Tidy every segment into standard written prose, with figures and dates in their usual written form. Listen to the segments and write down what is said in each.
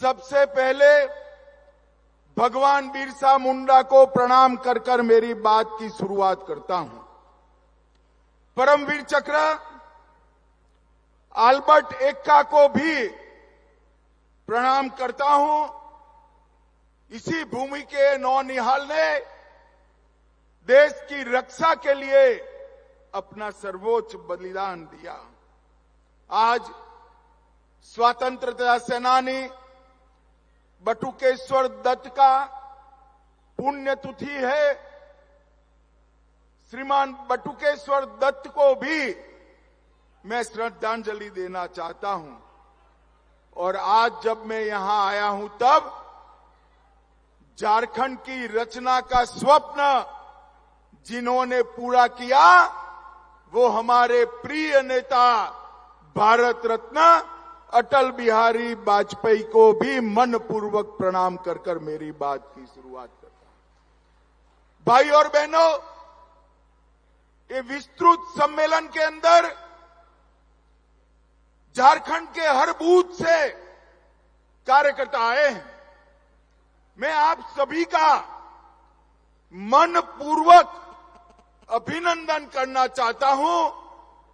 सबसे पहले भगवान बिरसा मुंडा को प्रणाम कर कर मेरी बात की शुरुआत करता हूं। परमवीर चक्र अल्बर्ट एक्का को भी प्रणाम करता हूं। इसी भूमि के नौनिहाल ने देश की रक्षा के लिए अपना सर्वोच्च बलिदान दिया। आज स्वतंत्रता सेनानी बटुकेश्वर दत्त का पुण्यतिथि है। श्रीमान बटुकेश्वर दत्त को भी मैं श्रद्धांजलि देना चाहता हूं। और आज जब मैं यहां आया हूं तब झारखंड की रचना का स्वप्न जिन्होंने पूरा किया वो हमारे प्रिय नेता भारत रत्न अटल बिहारी वाजपेयी को भी मनपूर्वक प्रणाम कर कर मेरी बात की शुरुआत करता हूं। भाई और बहनों, ये विस्तृत सम्मेलन के अंदर झारखंड के हर बूथ से कार्यकर्ता आए हैं। मैं आप सभी का मनपूर्वक अभिनंदन करना चाहता हूं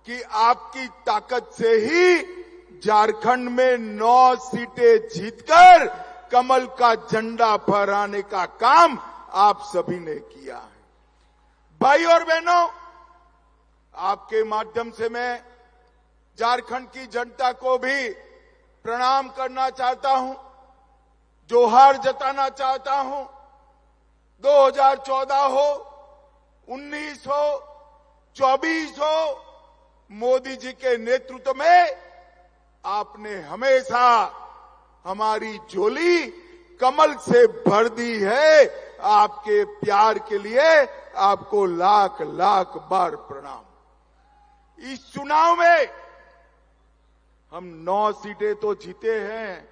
कि आपकी ताकत से ही झारखंड में 9 सीटें जीतकर कमल का झंडा फहराने का काम आप सभी ने किया है। भाई और बहनों, आपके माध्यम से मैं झारखंड की जनता को भी प्रणाम करना चाहता हूं, जोहार जताना चाहता हूं। 2014 हो, 19 हो, 24 हो, मोदी जी के नेतृत्व में आपने हमेशा हमारी झोली कमल से भर दी है। आपके प्यार के लिए आपको लाख लाख बार प्रणाम। इस चुनाव में हम 9 सीटें तो जीते हैं,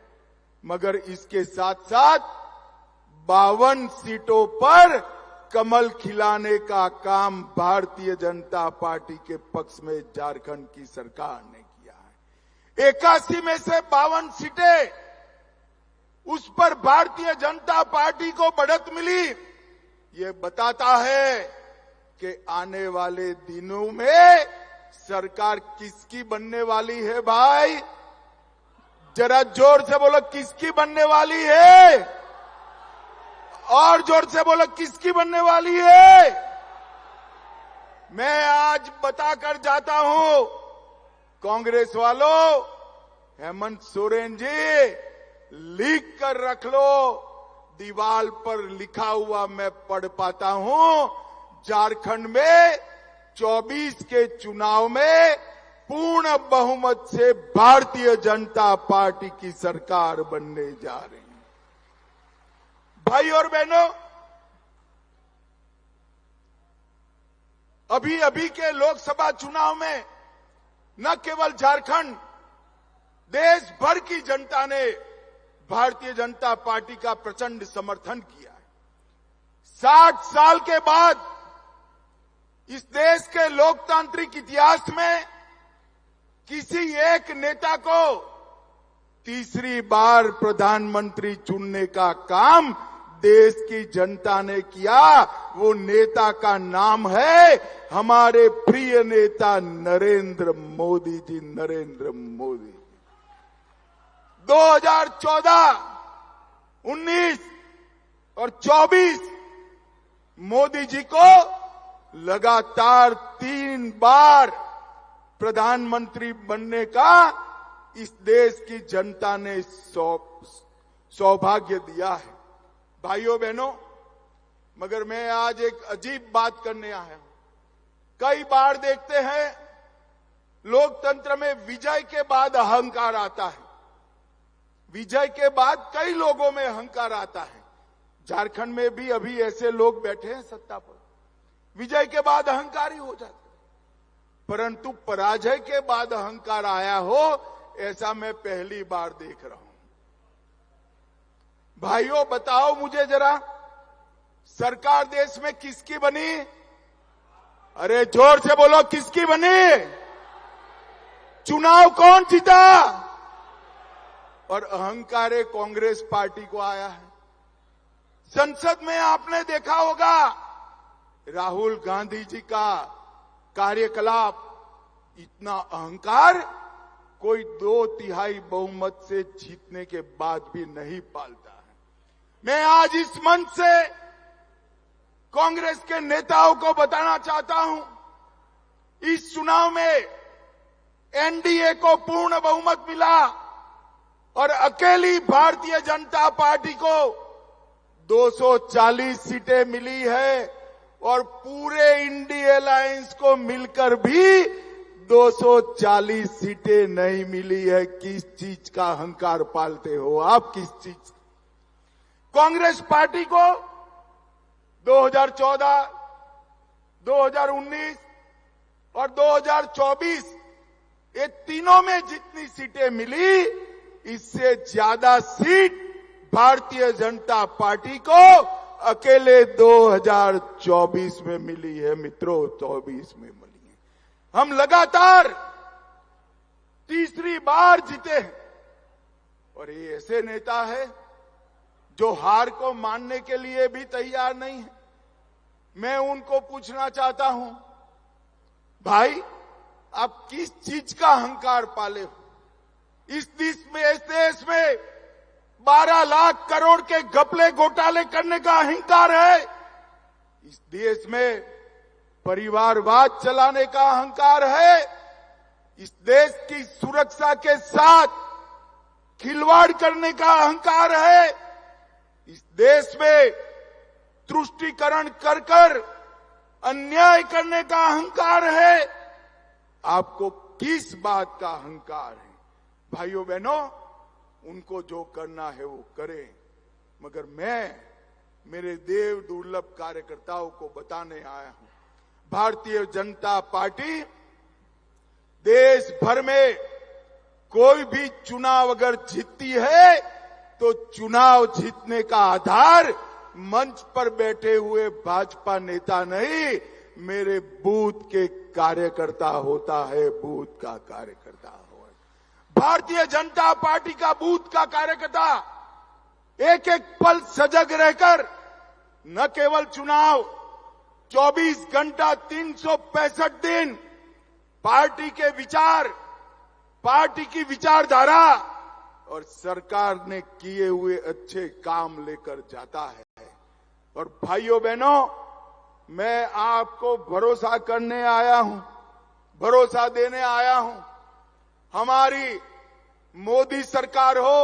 मगर इसके साथ साथ 52 सीटों पर कमल खिलाने का काम भारतीय जनता पार्टी के पक्ष में झारखंड की सरकार ने किया है। 81 में से 52 सीटें उस पर भारतीय जनता पार्टी को बढ़त मिली। ये बताता है कि आने वाले दिनों में सरकार किसकी बनने वाली है। भाई जरा जोर से बोलो, किसकी बनने वाली है? और जोर से बोलो, किसकी बनने वाली है? मैं आज बताकर जाता हूं, कांग्रेस वालों, हेमंत सोरेन जी लिख कर रख लो, दीवार पर लिखा हुआ मैं पढ़ पाता हूं। झारखंड में 24 के चुनाव में पूर्ण बहुमत से भारतीय जनता पार्टी की सरकार बनने जा रही है। भाई और बहनों, अभी अभी के लोकसभा चुनाव में न केवल झारखंड, देश भर की जनता ने भारतीय जनता पार्टी का प्रचंड समर्थन किया है। 60 साल के बाद इस देश के लोकतांत्रिक इतिहास में किसी एक नेता को तीसरी बार प्रधानमंत्री चुनने का काम देश की जनता ने किया। वो नेता का नाम है हमारे प्रिय नेता नरेंद्र मोदी जी। नरेंद्र मोदी 2014, 19 और 24 मोदी जी को लगातार 3 बार प्रधानमंत्री बनने का इस देश की जनता ने सौभाग्य दिया है। भाइयों बहनों, मगर मैं आज एक अजीब बात करने आया हूं। कई बार देखते हैं लोकतंत्र में विजय के बाद अहंकार आता है। विजय के बाद कई लोगों में अहंकार आता है। झारखंड में भी अभी ऐसे लोग बैठे हैं सत्ता पर, विजय के बाद अहंकारी हो जाते, परंतु पराजय के बाद अहंकार आया हो ऐसा मैं पहली बार देख रहा हूं। भाइयों बताओ मुझे जरा, सरकार देश में किसकी बनी? अरे जोर से बोलो, किसकी बनी? चुनाव कौन जीता? और अहंकार कांग्रेस पार्टी को आया है। संसद में आपने देखा होगा राहुल गांधी जी का कार्यकलाप, इतना अहंकार कोई 2/3 बहुमत से जीतने के बाद भी नहीं पालता है। मैं आज इस मंच से कांग्रेस के नेताओं को बताना चाहता हूं, इस चुनाव में एनडीए को पूर्ण बहुमत मिला और अकेली भारतीय जनता पार्टी को 240 सीटें मिली है और पूरे इंडिया अलायंस को मिलकर भी 240 सीटें नहीं मिली है। किस चीज का अहंकार पालते हो आप? किस चीज? कांग्रेस पार्टी को 2014, 2019 और 2024 ये तीनों में जितनी सीटें मिली, इससे ज्यादा सीट भारतीय जनता पार्टी को अकेले 2024 में मिली है। मित्रों, 24 में मिली है। हम लगातार तीसरी बार जीते हैं और ये ऐसे नेता है जो हार को मानने के लिए भी तैयार नहीं है। मैं उनको पूछना चाहता हूं, भाई आप किस चीज का अहंकार पाले हो? इस देश में 12 लाख करोड़ के घपले घोटाले करने का अहंकार है। इस देश में परिवारवाद चलाने का अहंकार है। इस देश की सुरक्षा के साथ खिलवाड़ करने का अहंकार है। इस देश में तुष्टीकरण कर अन्याय करने का अहंकार है। आपको किस बात का अहंकार है? भाइयों बहनों, उनको जो करना है वो करें, मगर मैं मेरे देव दुर्लभ कार्यकर्ताओं को बताने आया हूं, भारतीय जनता पार्टी देश भर में कोई भी चुनाव अगर जीतती है तो चुनाव जीतने का आधार मंच पर बैठे हुए भाजपा नेता नहीं, मेरे बूथ के कार्यकर्ता होता है। बूथ का कार्यकर्ता हो, भारतीय जनता पार्टी का बूथ का कार्यकर्ता एक एक पल सजग रहकर न केवल चुनाव 24 घंटा 365 दिन पार्टी के विचार, पार्टी की विचारधारा और सरकार ने किए हुए अच्छे काम लेकर जाता है। और भाइयों बहनों, मैं आपको भरोसा करने आया हूं, भरोसा देने आया हूं। हमारी मोदी सरकार हो,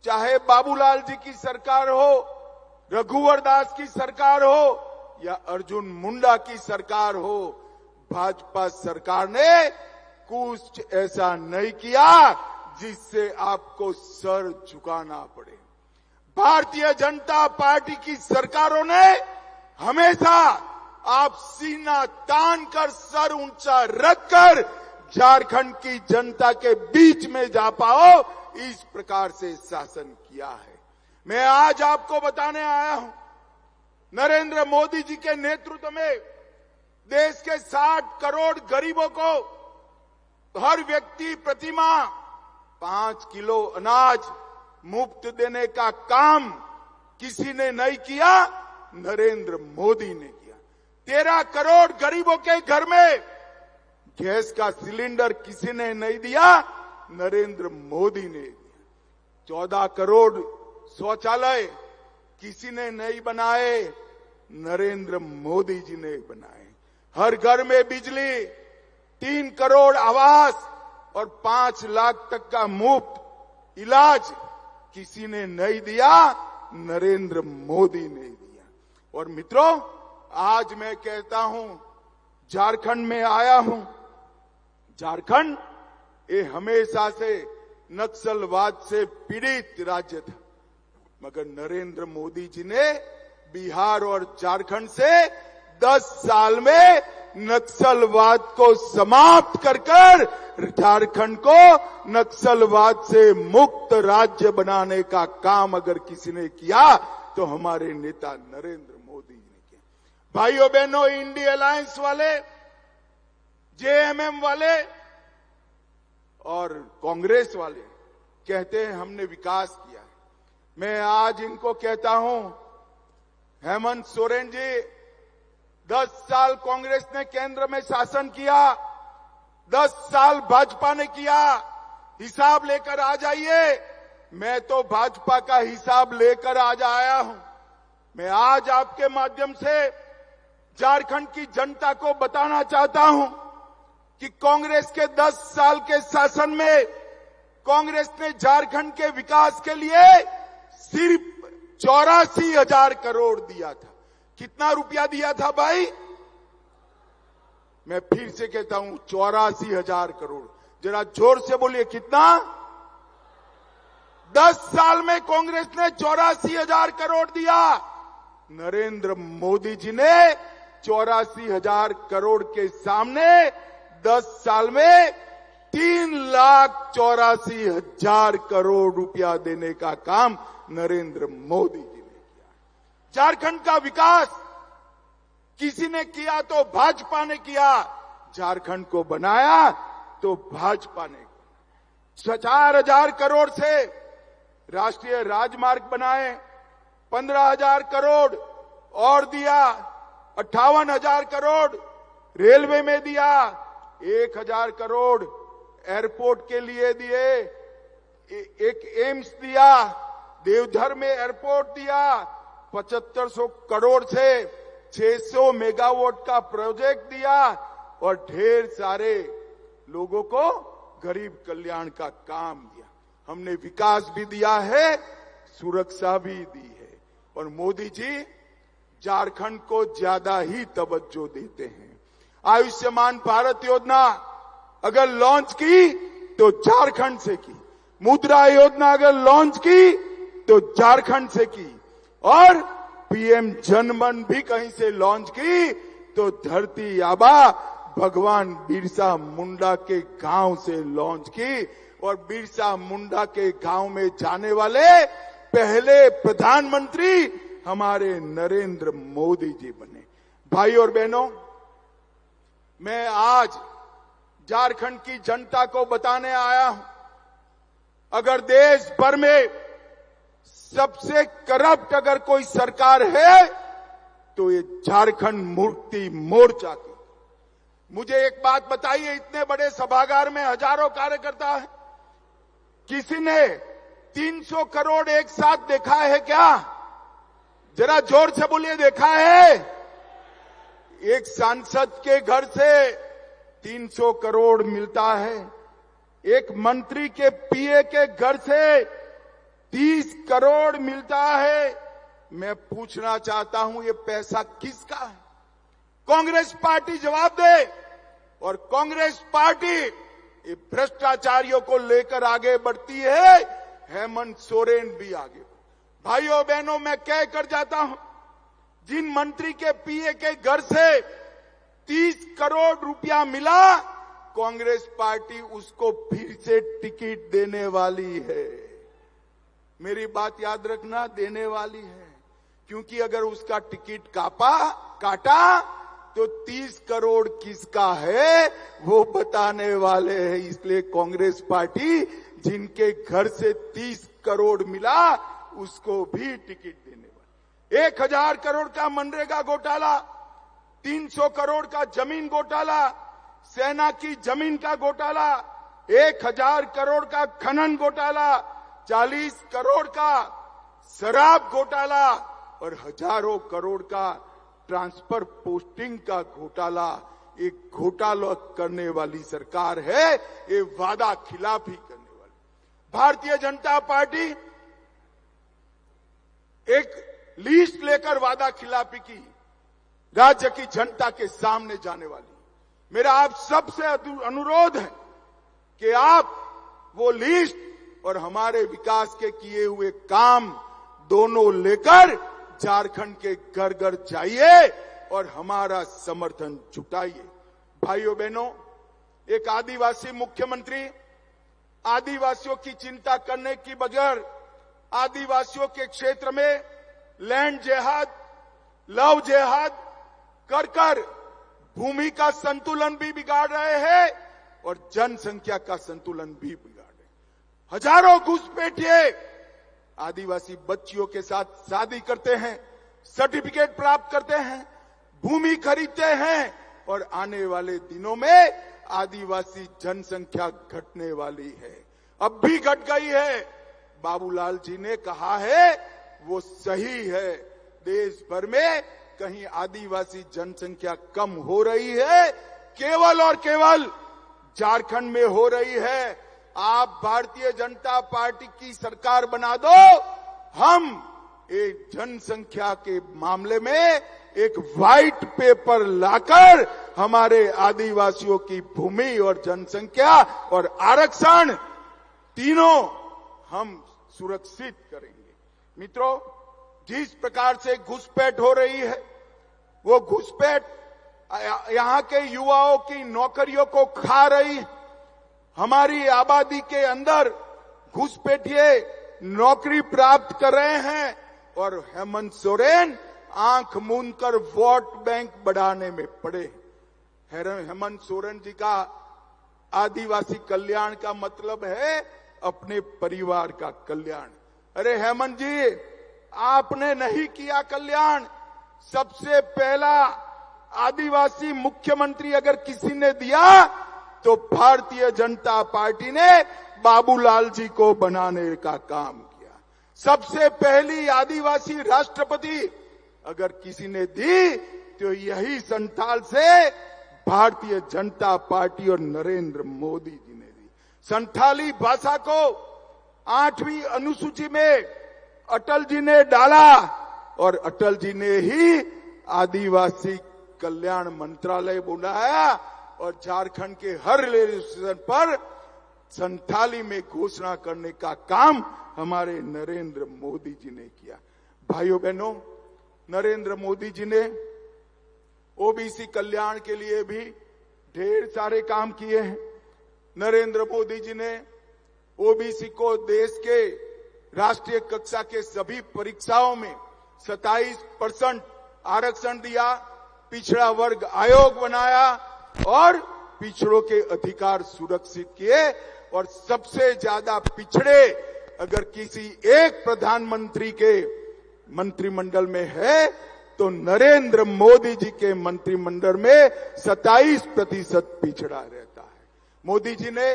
चाहे बाबूलाल जी की सरकार हो, रघुवर दास की सरकार हो या अर्जुन मुंडा की सरकार हो, भाजपा सरकार ने कुछ ऐसा नहीं किया जिससे आपको सर झुकाना पड़े। भारतीय जनता पार्टी की सरकारों ने हमेशा आप सीना तान कर सर ऊंचा रखकर झारखंड की जनता के बीच में जा पाओ, इस प्रकार से शासन किया है। मैं आज आपको बताने आया हूं, नरेंद्र मोदी जी के नेतृत्व में देश के 60 करोड़ गरीबों को हर व्यक्ति प्रतिमाह 5 किलो अनाज मुफ्त देने का काम किसी ने नहीं किया, नरेंद्र मोदी ने किया। 13 करोड़ गरीबों के घर में गैस का सिलेंडर किसी ने नहीं दिया, नरेंद्र मोदी ने दिया। 14 करोड़ शौचालय किसी ने नहीं बनाए, नरेंद्र मोदी जी ने बनाए। हर घर में बिजली, 3 करोड़ आवास और 5 लाख तक का मुफ्त इलाज किसी ने नहीं दिया, नरेंद्र मोदी ने दिया। और मित्रों, आज मैं कहता हूं, झारखंड में आया हूं। झारखंड ये हमेशा से नक्सलवाद से पीड़ित राज्य था, मगर नरेंद्र मोदी जी ने बिहार और झारखंड से 10 साल में नक्सलवाद को समाप्त कर झारखंड को नक्सलवाद से मुक्त राज्य बनाने का काम अगर किसी ने किया तो हमारे नेता नरेंद्र मोदी जी ने किया। भाइयों बहनों, इंडिया अलायंस वाले, जेएमएम वाले और कांग्रेस वाले कहते हैं हमने विकास किया। मैं आज इनको कहता हूं, हेमंत सोरेन जी, 10 साल कांग्रेस ने केंद्र में शासन किया, 10 साल भाजपा ने किया, हिसाब लेकर आ जाइए। मैं तो भाजपा का हिसाब लेकर आज आया हूं। मैं आज आपके माध्यम से झारखंड की जनता को बताना चाहता हूं कि कांग्रेस के 10 साल के शासन में कांग्रेस ने झारखंड के विकास के लिए सिर्फ 84,000 करोड़ दिया था। कितना रुपया दिया था भाई? मैं फिर से कहता हूं, 84,000 करोड़। जरा जोर से बोलिए, कितना? 10 साल में कांग्रेस ने 84,000 करोड़ दिया। नरेंद्र मोदी जी ने 84,000 करोड़ के सामने 10 साल में 3,84,000 करोड़ रुपया देने का काम नरेंद्र मोदी जी ने किया। झारखंड का विकास किसी ने किया तो भाजपा ने किया, झारखंड को बनाया तो भाजपा ने। 4,000 करोड़ से राष्ट्रीय राजमार्ग बनाए, 15,000 करोड़ और दिया, 58,000 करोड़ रेलवे में दिया, 1,000 करोड़ एयरपोर्ट के लिए दिए, एक एम्स दिया, देवधर में एयरपोर्ट दिया, 7,500 करोड़ से 600 मेगावाट का प्रोजेक्ट दिया और ढेर सारे लोगों को गरीब कल्याण का काम दिया। हमने विकास भी दिया है, सुरक्षा भी दी है। और मोदी जी झारखंड को ज्यादा ही तवज्जो देते हैं। आयुष्मान भारत योजना अगर लॉन्च की तो झारखंड से की, मुद्रा योजना अगर लॉन्च की तो झारखंड से की, और पीएम जनमन भी कहीं से लॉन्च की तो धरती आबा भगवान बिरसा मुंडा के गांव से लॉन्च की। और बिरसा मुंडा के गांव में जाने वाले पहले प्रधानमंत्री हमारे नरेंद्र मोदी जी बने। भाई और बहनों, मैं आज झारखंड की जनता को बताने आया हूं, अगर देश भर में सबसे करप्ट अगर कोई सरकार है तो ये झारखंड मुक्ति मोर्चा की। मुझे एक बात बताइए, इतने बड़े सभागार में हजारों कार्यकर्ता है, किसी ने 300 करोड़ एक साथ देखा है क्या? जरा जोर से बोलिए, देखा है? एक सांसद के घर से 300 करोड़ मिलता है, एक मंत्री के पीए के घर से 30 करोड़ मिलता है। मैं पूछना चाहता हूं, ये पैसा किसका है? कांग्रेस पार्टी जवाब दे। और कांग्रेस पार्टी ये भ्रष्टाचारियों को लेकर आगे बढ़ती है, हेमंत सोरेन भी आगे। भाइयों बहनों, मैं कह कर जाता हूं, जिन मंत्री के पीए के घर से 30 करोड़ रुपया मिला, कांग्रेस पार्टी उसको फिर से टिकट देने वाली है। मेरी बात याद रखना, देने वाली है, क्योंकि अगर उसका टिकट काटा तो 30 करोड़ किसका है वो बताने वाले हैं। इसलिए कांग्रेस पार्टी जिनके घर से 30 करोड़ मिला उसको भी टिकट देने वाली। 1,000 करोड़ का मनरेगा घोटाला, 300 करोड़ का जमीन घोटाला, सेना की जमीन का घोटाला, 1,000 करोड़ का खनन घोटाला, 40 करोड़ का शराब घोटाला और हजारों करोड़ का ट्रांसफर पोस्टिंग का घोटाला। एक घोटाला करने वाली सरकार है, ये वादा खिलाफी करने वाली। भारतीय जनता पार्टी एक लिस्ट लेकर वादा खिलाफी की राज्य की जनता के सामने जाने वाली। मेरा आप सबसे अनुरोध है कि आप वो लिस्ट और हमारे विकास के किए हुए काम दोनों लेकर झारखंड के घर घर जाइए और हमारा समर्थन जुटाइए। भाइयों बहनों, एक आदिवासी मुख्यमंत्री आदिवासियों की चिंता करने की बजाय आदिवासियों के क्षेत्र में लैंड जिहाद, लव जिहाद कर भूमि का संतुलन भी बिगाड़ रहे हैं और जनसंख्या का संतुलन भी बिगाड़ रहे हैं। हजारों घुसपैठिए आदिवासी बच्चियों के साथ शादी करते हैं, सर्टिफिकेट प्राप्त करते हैं, भूमि खरीदते हैं और आने वाले दिनों में आदिवासी जनसंख्या घटने वाली है। अब भी घट गई है। बाबूलाल जी ने कहा है वो सही है। देश भर में कहीं आदिवासी जनसंख्या कम हो रही है, केवल और केवल झारखंड में हो रही है। आप भारतीय जनता पार्टी की सरकार बना दो, हम एक जनसंख्या के मामले में एक व्हाइट पेपर लाकर हमारे आदिवासियों की भूमि और जनसंख्या और आरक्षण तीनों हम सुरक्षित करेंगे। मित्रों, जिस प्रकार से घुसपैठ हो रही है, वो घुसपैठ यहां के युवाओं की नौकरियों को खा रही है। हमारी आबादी के अंदर घुसपैठिए नौकरी प्राप्त कर रहे हैं और हेमंत सोरेन आंख मूंद कर वोट बैंक बढ़ाने में पड़े। हेमंत सोरेन जी का आदिवासी कल्याण का मतलब है अपने परिवार का कल्याण। अरे हेमंत जी, आपने नहीं किया कल्याण। सबसे पहला आदिवासी मुख्यमंत्री अगर किसी ने दिया तो भारतीय जनता पार्टी ने बाबूलाल जी को बनाने का काम किया। सबसे पहली आदिवासी राष्ट्रपति अगर किसी ने दी तो यही संथाल से भारतीय जनता पार्टी और नरेंद्र मोदी जी ने दी। संथाली भाषा को 8वीं अनुसूची में अटल जी ने डाला और अटल जी ने ही आदिवासी कल्याण मंत्रालय बुलाया और झारखंड के हर रेलवे स्टेशन पर संथाली में घोषणा करने का काम हमारे नरेंद्र मोदी जी ने किया। भाइयों बहनों, नरेंद्र मोदी जी ने ओबीसी कल्याण के लिए भी ढेर सारे काम किए हैं। नरेंद्र मोदी जी ने ओबीसी को देश के राष्ट्रीय कक्षा के सभी परीक्षाओं में 27% आरक्षण दिया, पिछड़ा वर्ग आयोग बनाया और पिछड़ों के अधिकार सुरक्षित किए। और सबसे ज्यादा पिछड़े अगर किसी एक प्रधानमंत्री के मंत्रिमंडल में है तो नरेंद्र मोदी जी के मंत्रिमंडल में 27% पिछड़ा रहता है। मोदी जी ने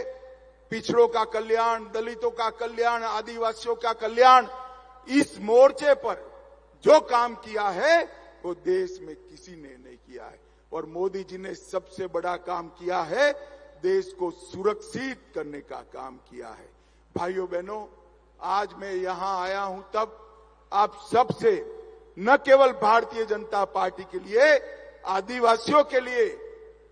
पिछड़ों का कल्याण, दलितों का कल्याण, आदिवासियों का कल्याण, इस मोर्चे पर जो काम किया है वो देश में किसी ने नहीं किया है। और मोदी जी ने सबसे बड़ा काम किया है, देश को सुरक्षित करने का काम किया है। भाइयों बहनों, आज मैं यहां आया हूं तब आप सबसे न केवल भारतीय जनता पार्टी के लिए, आदिवासियों के लिए,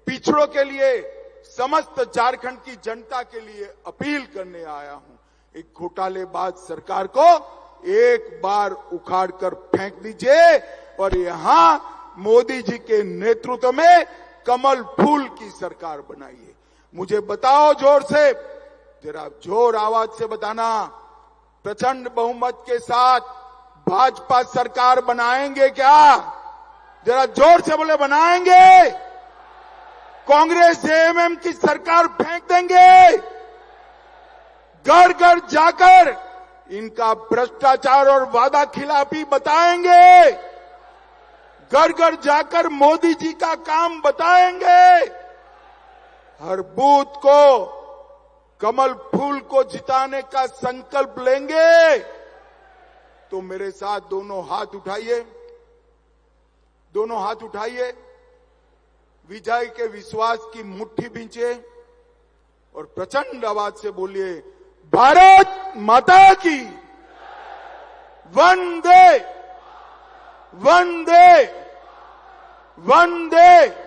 पिछड़ों के लिए, समस्त झारखंड की जनता के लिए अपील करने आया हूं। एक घोटालेबाज सरकार को एक बार उखाड़ कर फेंक दीजिए और यहां मोदी जी के नेतृत्व में कमल फूल की सरकार बनाइए। मुझे बताओ जोर से, जरा जोर आवाज से बताना, प्रचंड बहुमत के साथ भाजपा सरकार बनाएंगे क्या? जरा जोर से बोले, बनाएंगे? कांग्रेस जेएमएम की सरकार फेंक देंगे? घर घर जाकर इनका भ्रष्टाचार और वादा खिलाफी बताएंगे? घर घर जाकर मोदी जी का काम बताएंगे? हर बूथ को कमल फूल को जिताने का संकल्प लेंगे? तो मेरे साथ दोनों हाथ उठाइए, दोनों हाथ उठाइए, विजय के विश्वास की मुट्ठी भींचे और प्रचंड आवाज से बोलिए, भारत माता की वंदे वंदे वंदे।